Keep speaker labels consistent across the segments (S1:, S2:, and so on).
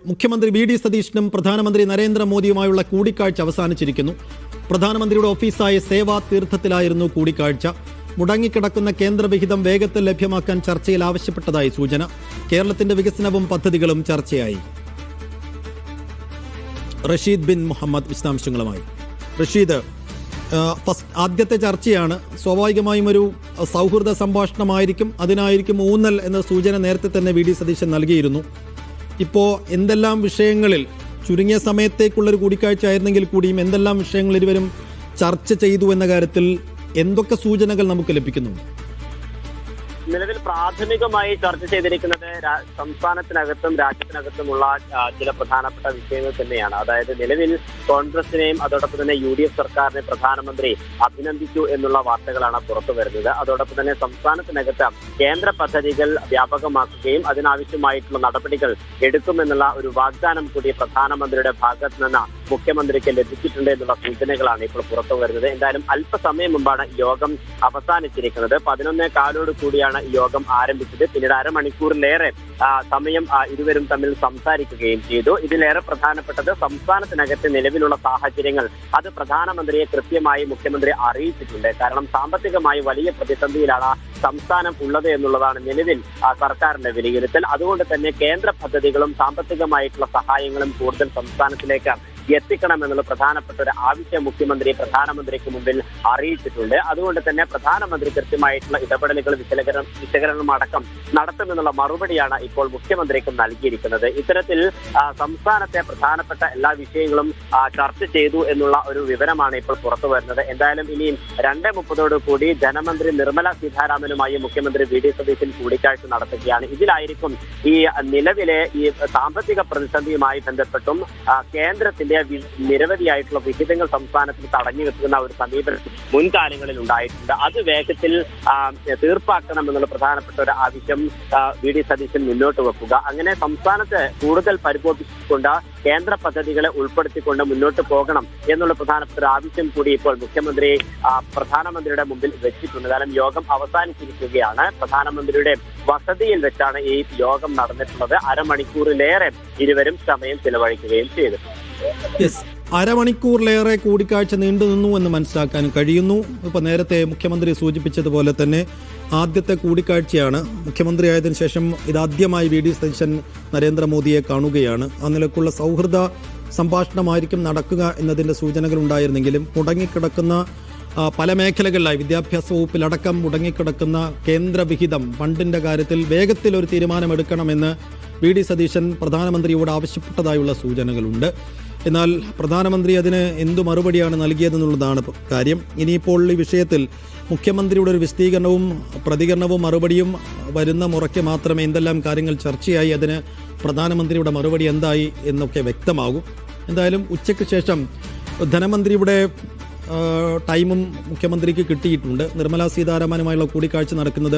S1: മുഖ്യമന്ത്രി വി.ഡി. സതീശനും പ്രധാനമന്ത്രി നരേന്ദ്രമോദിയുമായുള്ള കൂടിക്കാഴ്ച അവസാനിച്ചിരിക്കുന്നു. പ്രധാനമന്ത്രിയുടെ ഓഫീസായ സേവാ തീർത്ഥത്തിലായിരുന്നു കൂടിക്കാഴ്ച. മുടങ്ങിക്കിടക്കുന്ന കേന്ദ്രവിഹിതം വേഗത്തിൽ ലഭ്യമാക്കാൻ ചർച്ചയിൽ ആവശ്യപ്പെട്ടതായി സൂചന. കേരളത്തിന്റെ വികസനവും പദ്ധതികളും ചർച്ചയായി. റഷീദ് ബിൻ മുഹമ്മദ് വിശദാംശങ്ങളുമായി. റഷീദ്, ആദ്യത്തെ ചർച്ചയാണ്. സ്വാഭാവികമായും ഒരു സൗഹൃദ സംഭാഷണമായിരിക്കും, അതിനായിരിക്കും ഊന്നൽ എന്ന സൂചന നേരത്തെ തന്നെ വി.ഡി. സതീശൻ നൽകിയിരുന്നു. ഇപ്പോൾ എന്തെല്ലാം വിഷയങ്ങളിൽ, ചുരുങ്ങിയ സമയത്തേക്കുള്ളൊരു കൂടിക്കാഴ്ച ആയിരുന്നെങ്കിൽ കൂടിയും എന്തെല്ലാം വിഷയങ്ങൾ ഇരുവരും ചർച്ച ചെയ്തു എന്ന കാര്യത്തിൽ എന്തൊക്കെ സൂചനകൾ നമുക്ക് ലഭിക്കുന്നു?
S2: നിലവിൽ പ്രാഥമികമായി ചർച്ച ചെയ്തിരിക്കുന്നത് സംസ്ഥാനത്തിനകത്തും രാജ്യത്തിനകത്തുമുള്ള ചില പ്രധാനപ്പെട്ട വിഷയങ്ങൾ തന്നെയാണ്. അതായത് നിലവിൽ കോൺഗ്രസിനെയും അതോടൊപ്പം തന്നെ UDF സർക്കാരിനെ പ്രധാനമന്ത്രി അഭിനന്ദിച്ചു എന്നുള്ള വാർത്തകളാണ് പുറത്തു വരുന്നത്. അതോടൊപ്പം തന്നെ സംസ്ഥാനത്തിനകത്ത് കേന്ദ്ര പദ്ധതികൾ വ്യാപകമാക്കുകയും അതിനാവശ്യമായിട്ടുള്ള നടപടികൾ എടുക്കുമെന്നുള്ള ഒരു വാഗ്ദാനം കൂടി പ്രധാനമന്ത്രിയുടെ ഭാഗത്ത് നിന്ന് മുഖ്യമന്ത്രിക്ക് ലഭിച്ചിട്ടുണ്ട് എന്നുള്ള സൂചനകളാണ് ഇപ്പോൾ പുറത്തു വരുന്നത്. എന്തായാലും അല്പസമയം മുമ്പാണ് യോഗം അവസാനിച്ചിരിക്കുന്നത്. 11:15 കൂടിയാണ് യോഗം ആരംഭിച്ചത്. പിന്നീട് അരമണിക്കൂറിലേറെ സമയം ഇരുവരും തമ്മിൽ സംസാരിക്കുകയും ചെയ്തു. ഇതിലേറെ പ്രധാനപ്പെട്ടത് സംസ്ഥാനത്തിനകത്ത് നിലവിലുള്ള സാഹചര്യങ്ങൾ അത് പ്രധാനമന്ത്രിയെ കൃത്യമായി മുഖ്യമന്ത്രി അറിയിച്ചിട്ടുണ്ട്. കാരണം സാമ്പത്തികമായി വലിയ പ്രതിസന്ധിയിലാണ് സംസ്ഥാനം ഉള്ളത് എന്നുള്ളതാണ് നിലവിൽ സർക്കാരിന്റെ വിലയിരുത്തൽ. അതുകൊണ്ട് തന്നെ കേന്ദ്ര പദ്ധതികളും സാമ്പത്തികമായിട്ടുള്ള സഹായങ്ങളും കൂടുതൽ സംസ്ഥാനത്തിലേക്ക് എത്തിക്കണമെന്നുള്ള പ്രധാനപ്പെട്ട ഒരു ആവശ്യം മുഖ്യമന്ത്രി പ്രധാനമന്ത്രിക്ക് മുമ്പിൽ അറിയിച്ചിട്ടുണ്ട്. അതുകൊണ്ട് തന്നെ പ്രധാനമന്ത്രി കൃത്യമായിട്ടുള്ള ഇടപെടലുകൾ വിശകലനം അടക്കം നടത്തുമെന്നുള്ള മറുപടിയാണ് ഇപ്പോൾ മുഖ്യമന്ത്രിക്കും നൽകിയിരിക്കുന്നത്. ഇത്തരത്തിൽ സംസ്ഥാനത്തെ പ്രധാനപ്പെട്ട എല്ലാ വിഷയങ്ങളും ചർച്ച ചെയ്തു എന്നുള്ള ഒരു വിവരമാണ് ഇപ്പോൾ പുറത്തു വരുന്നത്. എന്തായാലും ഇനിയും 2:30 കൂടി ധനമന്ത്രി നിർമ്മല സീതാരാമനുമായി മുഖ്യമന്ത്രി വി.ഡി. സതീശൻ കൂടിക്കാഴ്ച നടത്തുകയാണ്. ഇതിലായിരിക്കും ഈ നിലവിലെ ഈ സാമ്പത്തിക പ്രതിസന്ധിയുമായി ബന്ധപ്പെട്ടും കേന്ദ്രത്തിന്റെ നിരവധിയായിട്ടുള്ള വിഹിതങ്ങൾ സംസ്ഥാനത്തിൽ തടഞ്ഞു വെക്കുന്ന ഒരു സമീപനം മുൻകാലങ്ങളിൽ ഉണ്ടായിട്ടുണ്ട്. അത് വേഗത്തിൽ തീർപ്പാക്കണമെന്നുള്ള പ്രധാനപ്പെട്ട ഒരു ആവശ്യം വി.ഡി. സതീശൻ മുന്നോട്ട് വെക്കുക. അങ്ങനെ സംസ്ഥാനത്ത് കൂടുതൽ പരിപോഷിച്ചുകൊണ്ട് കേന്ദ്ര പദ്ധതികളെ ഉൾപ്പെടുത്തിക്കൊണ്ട് മുന്നോട്ട് പോകണം എന്നുള്ള പ്രധാനപ്പെട്ട ഒരു ആവശ്യം കൂടി ഇപ്പോൾ മുഖ്യമന്ത്രി പ്രധാനമന്ത്രിയുടെ മുമ്പിൽ വെച്ചിട്ടുണ്ട്. കാരണം യോഗം അവസാനിച്ചിരിക്കുകയാണ്. പ്രധാനമന്ത്രിയുടെ വസതിയിൽ വെച്ചാണ് ഈ യോഗം നടന്നിട്ടുള്ളത്. അരമണിക്കൂറിലേറെ ഇരുവരും സമയം ചിലവഴിക്കുകയും ചെയ്തു.
S1: അരമണിക്കൂറിലേറെ കൂടിക്കാഴ്ച നീണ്ടു നിന്നു എന്ന് മനസ്സിലാക്കാൻ കഴിയുന്നു. ഇപ്പൊ നേരത്തെ മുഖ്യമന്ത്രി സൂചിപ്പിച്ചതുപോലെ തന്നെ ആദ്യത്തെ കൂടിക്കാഴ്ചയാണ്. മുഖ്യമന്ത്രിയായതിനു ശേഷം ഇതാദ്യമായി വി.ഡി. സതീശൻ നരേന്ദ്രമോദിയെ കാണുകയാണ്. ആ നിലക്കുള്ള സൗഹൃദ സംഭാഷണമായിരിക്കും നടക്കുക എന്നതിന്റെ സൂചനകൾ ഉണ്ടായിരുന്നെങ്കിലും മുടങ്ങിക്കിടക്കുന്ന പല മേഖലകളിലായി വിദ്യാഭ്യാസ വകുപ്പിലടക്കം മുടങ്ങിക്കിടക്കുന്ന കേന്ദ്രവിഹിതം ഫണ്ടിന്റെ കാര്യത്തിൽ വേഗത്തിൽ ഒരു തീരുമാനമെടുക്കണമെന്ന് വി.ഡി. സതീശൻ പ്രധാനമന്ത്രിയോട് ആവശ്യപ്പെട്ടതായുള്ള സൂചനകളുണ്ട്. എന്നാൽ പ്രധാനമന്ത്രി അതിന് എന്തു മറുപടിയാണ് നൽകിയതെന്നുള്ളതാണ് കാര്യം. ഇനിയിപ്പോൾ ഈ വിഷയത്തിൽ മുഖ്യമന്ത്രിയുടെ ഒരു വിശദീകരണവും പ്രതികരണവും മറുപടിയും വരുന്ന മുറയ്ക്ക് മാത്രമേ എന്തെല്ലാം കാര്യങ്ങൾ ചർച്ചയായി അതിന് പ്രധാനമന്ത്രിയുടെ മറുപടി എന്തായി എന്നൊക്കെ വ്യക്തമാകും. എന്തായാലും ഉച്ചയ്ക്ക് ശേഷം ധനമന്ത്രിയുടെ ടൈമും മുഖ്യമന്ത്രിക്ക് കിട്ടിയിട്ടുണ്ട്. നിർമ്മല സീതാരാമനുമായുള്ള കൂടിക്കാഴ്ച നടക്കുന്നത്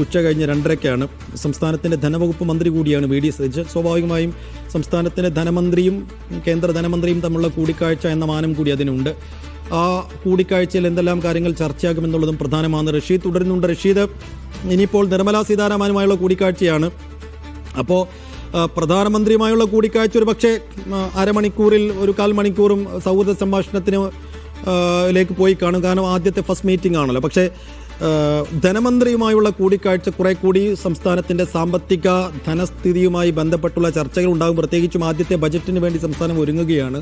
S1: ഉച്ച കഴിഞ്ഞ് 2:30-ക്കാണ്. സംസ്ഥാനത്തിൻ്റെ ധനവകുപ്പ് മന്ത്രി കൂടിയാണ് വി.ഡി. സതീശൻ. സ്വാഭാവികമായും സംസ്ഥാനത്തിൻ്റെ ധനമന്ത്രിയും കേന്ദ്ര ധനമന്ത്രിയും തമ്മിലുള്ള കൂടിക്കാഴ്ച എന്ന മാനം കൂടി അതിനുണ്ട്. ആ കൂടിക്കാഴ്ചയിൽ എന്തെല്ലാം കാര്യങ്ങൾ ചർച്ചയാകുമെന്നുള്ളതും പ്രധാനമാണ്. റഷീദ് തുടരുന്നുണ്ട്. റഷീദ്, ഇനിയിപ്പോൾ നിർമ്മല സീതാരാമനുമായുള്ള കൂടിക്കാഴ്ചയാണ്. അപ്പോൾ പ്രധാനമന്ത്രിയുമായുള്ള കൂടിക്കാഴ്ച ഒരു പക്ഷേ അരമണിക്കൂറിൽ 1/4 മണിക്കൂറും സൗഹൃദ സംഭാഷണത്തിന് ലേക്ക് പോയി കാണും. കാരണം ആദ്യത്തെ ഫസ്റ്റ് മീറ്റിംഗ് ആണല്ലോ. പക്ഷേ ധനമന്ത്രിയുമായുള്ള കൂടിക്കാഴ്ച കുറെ കൂടി സംസ്ഥാനത്തിൻ്റെ സാമ്പത്തിക ധനസ്ഥിതിയുമായി ബന്ധപ്പെട്ടുള്ള ചർച്ചകൾ ഉണ്ടാകും. പ്രത്യേകിച്ചും ആദ്യത്തെ ബജറ്റിന് വേണ്ടി സംസ്ഥാനം ഒരുങ്ങുകയാണ്.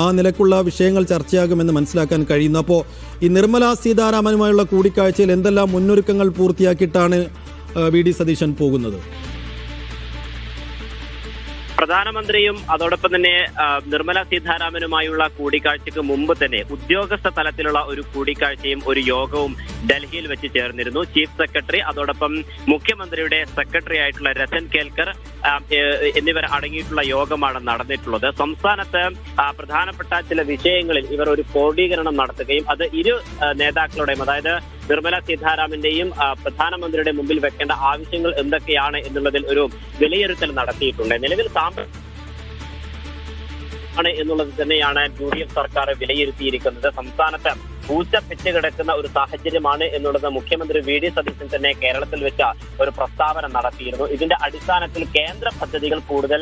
S1: ആ നിലക്കുള്ള വിഷയങ്ങൾ ചർച്ചയാകുമെന്ന് മനസ്സിലാക്കാൻ കഴിയുന്നു. അപ്പോൾ ഈ നിർമ്മല സീതാരാമനുമായുള്ള കൂടിക്കാഴ്ചയിൽ എന്തെല്ലാം മുന്നൊരുക്കങ്ങൾ പൂർത്തിയാക്കിയിട്ടാണ് വി.ഡി. സതീശൻ പോകുന്നത്?
S2: പ്രധാനമന്ത്രിയും അതോടൊപ്പം തന്നെ നിർമ്മല സീതാരാമനുമായുള്ള കൂടിക്കാഴ്ചയ്ക്ക് മുമ്പ് തന്നെ ഉദ്യോഗസ്ഥ തലത്തിലുള്ള ഒരു കൂടിക്കാഴ്ചയും ഒരു യോഗവും ഡൽഹിയിൽ വെച്ച് ചേർന്നിരുന്നു. ചീഫ് സെക്രട്ടറി അതോടൊപ്പം മുഖ്യമന്ത്രിയുടെ സെക്രട്ടറി ആയിട്ടുള്ള രത്തൻ കേൽക്കർ എന്നിവർ അടങ്ങിയിട്ടുള്ള യോഗമാണ് നടന്നിട്ടുള്ളത്. സംസ്ഥാനത്ത് പ്രധാനപ്പെട്ട ചില വിഷയങ്ങളിൽ ഇവർ ഒരു ക്രോഡീകരണം നടത്തുകയും അത് ഇരു നേതാക്കളുടെയും, അതായത് നിർമ്മല സീതാരാമന്റെയും പ്രധാനമന്ത്രിയുടെ മുമ്പിൽ വെക്കേണ്ട ആവശ്യങ്ങൾ എന്തൊക്കെയാണ് എന്നുള്ളതിൽ ഒരു വിലയിരുത്തൽ നടത്തിയിട്ടുണ്ട്. നിലവിൽ എന്നുള്ളത് തന്നെയാണ് UDF സർക്കാർ വിലയിരുത്തിയിരിക്കുന്നത്. സംസ്ഥാനത്ത് പൂച്ച പെറ്റുകിടക്കുന്ന ഒരു സാഹചര്യമാണ് എന്നുള്ളത് മുഖ്യമന്ത്രി വി.ഡി. സതീശൻ തന്നെ കേരളത്തിൽ വെച്ച ഒരു പ്രസ്താവന നടത്തിയിരുന്നു. ഇതിന്റെ അടിസ്ഥാനത്തിൽ കേന്ദ്ര പദ്ധതികൾ കൂടുതൽ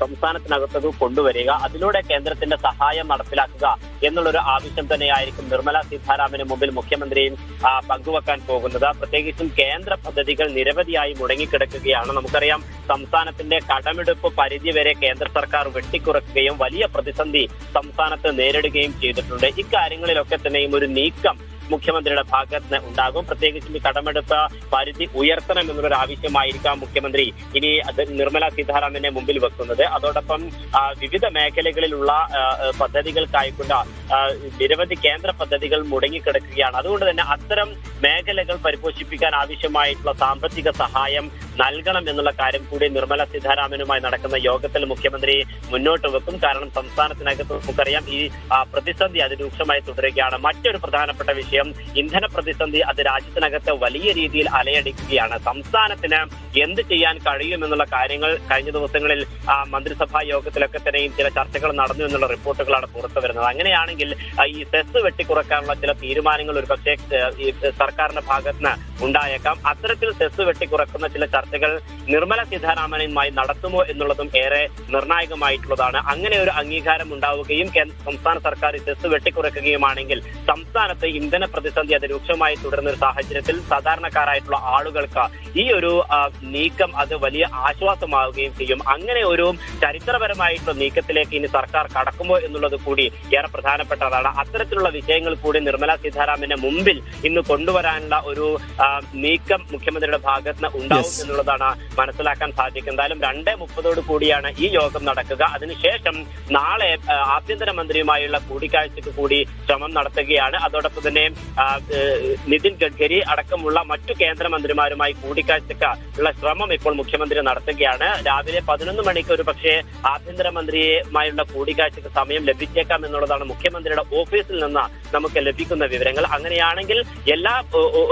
S2: സംസ്ഥാനത്തിനകത്തേക്ക് കൊണ്ടുവരിക, അതിലൂടെ കേന്ദ്രത്തിന്റെ സഹായം നടപ്പിലാക്കുക എന്നുള്ളൊരു ആവശ്യം തന്നെയായിരിക്കും നിർമ്മല സീതാരാമന് മുമ്പിൽ മുഖ്യമന്ത്രിയും പങ്കുവെക്കാൻ പോകുന്നത്. പ്രത്യേകിച്ചും കേന്ദ്ര പദ്ധതികൾ നിരവധിയായി മുടങ്ങിക്കിടക്കുകയാണ്. നമുക്കറിയാം, സംസ്ഥാനത്തിന്റെ കടമെടുപ്പ് പരിധി വരെ കേന്ദ്ര സർക്കാർ വെട്ടിക്കുറയ്ക്കുകയും വലിയ പ്രതിസന്ധി സംസ്ഥാനത്ത് നേരിടുകയും ചെയ്തിട്ടുണ്ട്. ഇക്കാര്യങ്ങളിലൊക്കെ തന്നെയും ഒരു നീക്കം മുഖ്യമന്ത്രിയുടെ ഭാഗത്ത് ഉണ്ടാകും. പ്രത്യേകിച്ചും ഈ കടമെടുപ്പ് പരിധി ഉയർത്തണം എന്നുള്ളൊരു ആവശ്യമായിരിക്കാം മുഖ്യമന്ത്രി ഇനി അത് നിർമ്മല സീതാരാമനെ മുമ്പിൽ വെക്കുന്നത്. അതോടൊപ്പം വിവിധ മേഖലകളിലുള്ള പദ്ധതികൾക്കായിക്കൊണ്ട് നിരവധി കേന്ദ്ര പദ്ധതികൾ മുടങ്ങിക്കിടക്കുകയാണ്. അതുകൊണ്ട് തന്നെ അത്തരം മേഖലകൾ പരിപോഷിപ്പിക്കാൻ ആവശ്യമായിട്ടുള്ള സാമ്പത്തിക സഹായം നൽകണം എന്നുള്ള കാര്യം കൂടി നിർമ്മല സീതാരാമനുമായി നടക്കുന്ന യോഗത്തിൽ മുഖ്യമന്ത്രി മുന്നോട്ട് വെക്കും. കാരണം സംസ്ഥാനത്തിനകത്ത് നമുക്കറിയാം ഈ പ്രതിസന്ധി അതിരൂക്ഷമായി തുടരുകയാണ്. മറ്റൊരു പ്രധാനപ്പെട്ട വിഷയം ഇന്ധന പ്രതിസന്ധി. അത് രാജ്യത്തിനകത്ത് വലിയ രീതിയിൽ അലയടിക്കുകയാണ്. സംസ്ഥാനത്തിന് എന്ത് ചെയ്യാൻ കഴിയുമെന്നുള്ള കാര്യങ്ങൾ കഴിഞ്ഞ ദിവസങ്ങളിൽ മന്ത്രിസഭാ യോഗത്തിലൊക്കെ തന്നെയും ചില ചർച്ചകൾ നടന്നു എന്നുള്ള റിപ്പോർട്ടുകളാണ് പുറത്തു വരുന്നത്. അങ്ങനെയാണെങ്കിൽ ഈ സെസ് വെട്ടിക്കുറക്കാനുള്ള ചില തീരുമാനങ്ങൾ ഒരുപക്ഷെ സർക്കാരിന്റെ ഭാഗത്ത് ഉണ്ടായേക്കാം. അത്തരത്തിൽ സെസ് വെട്ടിക്കുറക്കുന്ന ചില ചർച്ചകൾ നിർമ്മല സീതാരാമനുമായി നടത്തുമോ എന്നുള്ളതും ഏറെ നിർണായകമായിട്ടുള്ളതാണ്. അങ്ങനെ ഒരു അംഗീകാരം ഉണ്ടാവുകയും സംസ്ഥാന സർക്കാർ സെസ് വെട്ടിക്കുറയ്ക്കുകയുമാണെങ്കിൽ സംസ്ഥാനത്ത് ഇന്ധന പ്രതിസന്ധി അതിരൂക്ഷമായി തുടരുന്ന ഒരു സാഹചര്യത്തിൽ സാധാരണക്കാരായിട്ടുള്ള ആളുകൾക്ക് ഈ ഒരു നീക്കം അത് വലിയ ആശ്വാസമാവുകയും ചെയ്യും. അങ്ങനെ ഒരു ചരിത്രപരമായിട്ടുള്ള നീക്കത്തിലേക്ക് ഇനി സർക്കാർ കടക്കുമോ എന്നുള്ളത് കൂടി ഏറെ പ്രധാനപ്പെട്ടതാണ്. അത്തരത്തിലുള്ള വിഷയങ്ങൾ കൂടി നിർമ്മല സീതാരാമന്റെ മുമ്പിൽ ഇന്ന് കൊണ്ടുവരാനുള്ള ഒരു നീക്കം മുഖ്യമന്ത്രിയുടെ ഭാഗത്ത് ഉണ്ടാവും എന്നുള്ളതാണ് മനസ്സിലാക്കാൻ സാധിക്കും. എന്തായാലും 2:30 കൂടിയാണ് ഈ യോഗം നടക്കുക. അതിനുശേഷം നാളെ ആഭ്യന്തരമന്ത്രിയുമായുള്ള കൂടിക്കാഴ്ചയ്ക്ക് കൂടി ശ്രമം നടത്തുകയാണ്. അതോടൊപ്പം തന്നെ നിതിൻ ഗഡ്കരി അടക്കമുള്ള മറ്റു കേന്ദ്രമന്ത്രിമാരുമായി കൂടിക്കാഴ്ചയ്ക്ക് ഉള്ള ശ്രമം ഇപ്പോൾ മുഖ്യമന്ത്രി നടത്തുകയാണ്. രാവിലെ 11 മണിക്ക് ഒരു പക്ഷേ ആഭ്യന്തരമന്ത്രിയുമായുള്ള കൂടിക്കാഴ്ചയ്ക്ക് സമയം ലഭിച്ചേക്കാം എന്നുള്ളതാണ് മുഖ്യമന്ത്രിയുടെ ഓഫീസിൽ നിന്ന് നമുക്ക് ലഭിക്കുന്ന വിവരങ്ങൾ. അങ്ങനെയാണെങ്കിൽ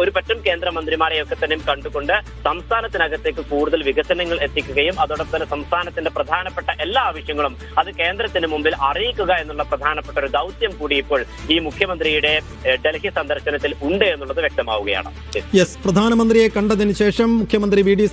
S2: ഒരു പറ്റം കേന്ദ്രമന്ത്രിമാരെയൊക്കെ തന്നെ കണ്ടുകൊണ്ട് സംസ്ഥാനത്തിനകത്തേക്ക് കൂടുതൽ വികസനങ്ങൾ എത്തിക്കുകയും അതോടൊപ്പം തന്നെ സംസ്ഥാനത്തിന്റെ പ്രധാനപ്പെട്ട എല്ലാ ആവശ്യങ്ങളും അത് കേന്ദ്രത്തിന് മുമ്പിൽ അറിയിക്കുക എന്നുള്ള പ്രധാനപ്പെട്ട ഒരു ദൗത്യം കൂടി ഇപ്പോൾ ഈ മുഖ്യമന്ത്രിയുടെ ഡൽഹി സന്ദർശനത്തിൽ ഉണ്ട് എന്നുള്ളത് വ്യക്തമാവുകയാണ്.
S1: പ്രധാനമന്ത്രിയെ കണ്ടതിന് ശേഷം മുഖ്യമന്ത്രി വി.ഡി.